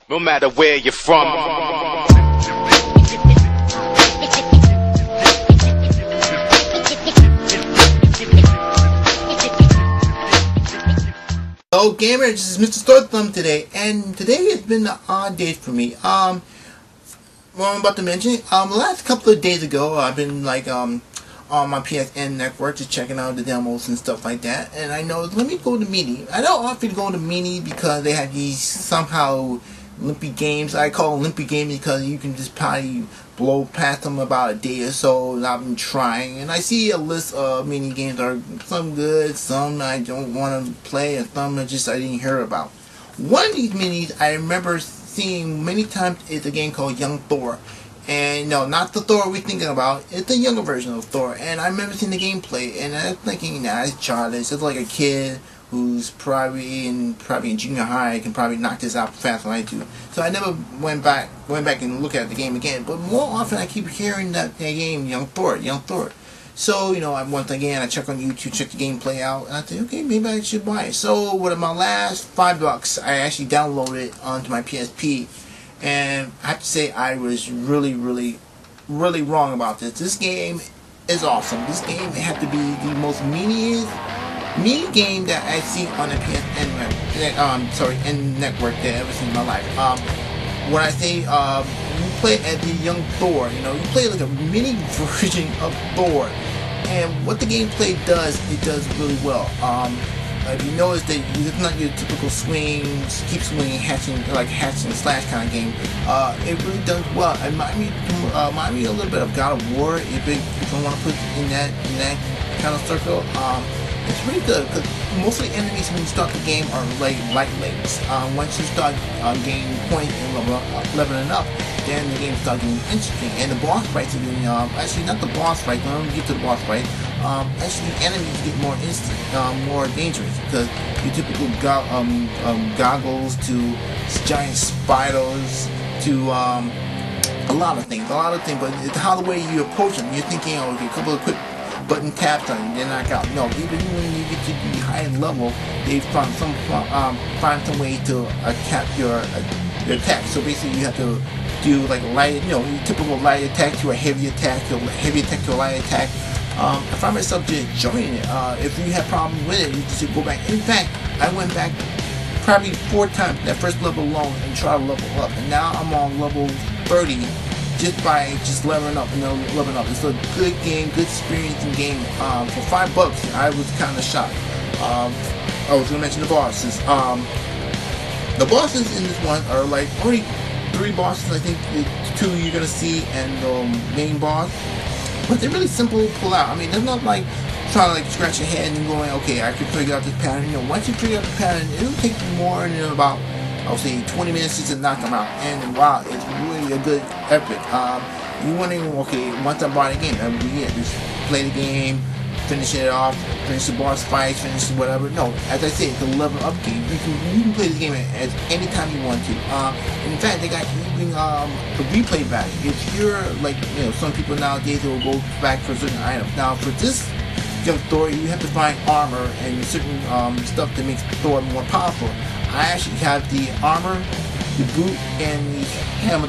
no matter where you're from. Hello gamers, this is Mr. Thor today, and today has been an odd day for me. What I'm about to mention, the last couple of days ago, I've been on my PSN network just checking out the demos and stuff like that, and I know, let me go to Mini. I don't often go to Mini because they have these somehow limpy games. I call them limpy games because you can just probably blow past them about a day or so without even trying. And I see a list of mini games are some good, some I don't want to play, and some are just I didn't hear about. One of these minis I remember seeing many times is a game called Young Thor. And no, not the Thor we're thinking about. It's a younger version of Thor. And I remember seeing the gameplay, and I was thinking, nah, it's childish. It's like a kid who's probably in junior high can probably knock this out faster than I do. So I never went back and looked at the game again. But more often I keep hearing that game, Young Thor. So, once again, I check on YouTube, check the gameplay out, and I think, okay, maybe I should buy it. So, with my last $5, I actually downloaded it onto my PSP. And I have to say, I was really wrong about this. This game is awesome. This game had to be the most meanie game that I've seen on the PSN network that I've ever seen in my life. When I say you play as the young Thor, you play like a mini version of Thor, and what the gameplay does, it does really well. If you notice that it's not your typical keep swinging, hatching slash kind of game. It really does well. It remind me a little bit of God of War, if you want to put it in that kind of circle. It's really good because most of the enemies when you start the game are like light legs. Once you start gaining points and leveling up, then the game starts getting interesting. And the boss fights, actually not the boss fight. Don't get to the boss fight. Actually, the enemies get more more dangerous because your typical goggles to giant spiders to a lot of things. But it's how the way you approach them. You're thinking, okay, a couple of quick button taps on you, they're knocked out. No, even when you get to the high level, they find some way to cap your attack. So basically, you have to do like light, your typical light attack to a heavy attack, to a heavy attack to a light attack. I find myself just enjoying it. If you have problems with it, you just go back. In fact, I went back probably 4 times that first level alone and try to level up, and now I'm on level 30. Just by leveling up and leveling up. It's a good game, good experiencing game. For $5, I was kind of shocked. I was gonna mention the bosses. The bosses in this one are like only 3 bosses. I think 2 you're gonna see, and the main boss. But they're really simple to pull out. I mean, they're not like trying to scratch your head and going, okay, I can figure out this pattern. Once you figure out the pattern, it'll take you more than about, I would say, 20 minutes just to knock them out. And wow, it's really a good epic. You wondering, okay, once I buy the game, that would be it. Just play the game, finish it off, finish the boss fights, finish whatever. No, as I said, it's a level up game. You can play this game at any time you want to. In fact, they got even a replay value. If you're like, some people nowadays will go back for certain items. Now, for this Young Thor, you have to find armor and certain stuff that makes Thor more powerful. I actually have the armor, the boot, and the hammer.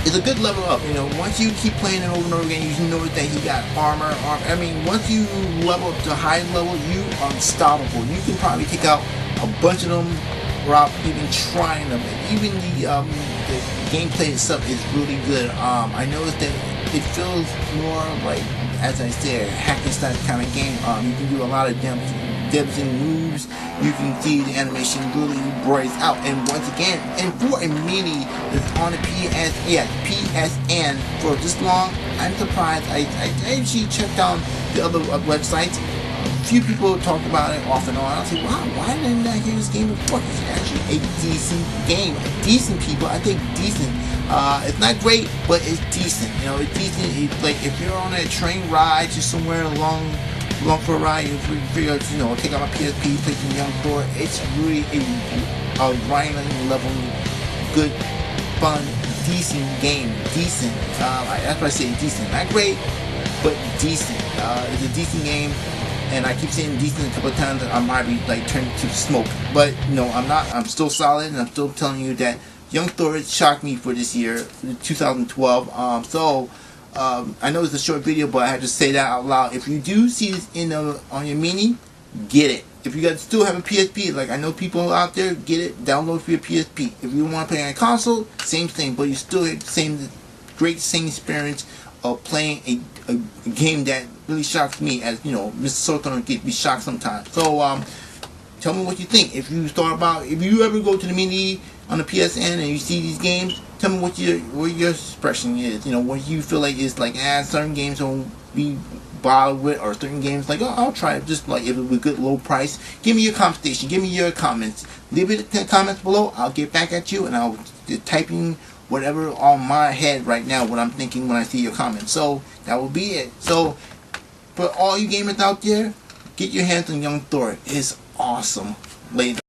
It's a good level up. Once you keep playing it over and over again, you notice that he got armor. I mean, once you level up to high level, you are unstoppable. You can probably take out a bunch of them without even trying them. And even the gameplay itself is really good. I noticed that it feels more like, as I said, hack and slash kind of game. You can do a lot of dibs and moves. You can see the animation really breaks out. And once again, and for a mini that's on the PSN for this long, I'm surprised. I actually checked on the other websites. A few people talked about it off and on. I was like, wow, why didn't I hear this game before? It's actually a decent game. Decent, people. I think decent. It's not great, but it's decent. It's decent. It's like if you're on a train ride just somewhere along for a ride, you figure, take out my PSP, play some Young Thor. It's really a grinding level, good, fun, decent game. Decent. That's why I say decent. Not great, but decent. It's a decent game. and I keep saying decent a couple of times, I might be like turning to smoke. But no, I'm not. I'm still solid, and I'm still telling you that Young Thor shocked me for this year, 2012. I know it's a short video, but I had to say that out loud. If you do see this on your mini, get it. If you guys still have a PSP, like I know people out there, get it, download for your PSP. If you want to play on a console, same thing, but you still get the same experience of playing a game that really shocks me, as you know, Mr. Sultan get be shocked sometimes. So tell me what you think. If you ever go to the mini on the PSN and you see these games, tell me what your expression is. You know, what you feel like is like, certain games don't be bothered with, or certain games like, oh, I'll try it, just like if it was a good low price. Give me your conversation, give me your comments, leave it in the comments below. I'll get back at you, and I'll typing whatever on my head right now, what I'm thinking when I see your comments. So that will be it. So for all you gamers out there, get your hands on Young Thor. It's awesome. Later.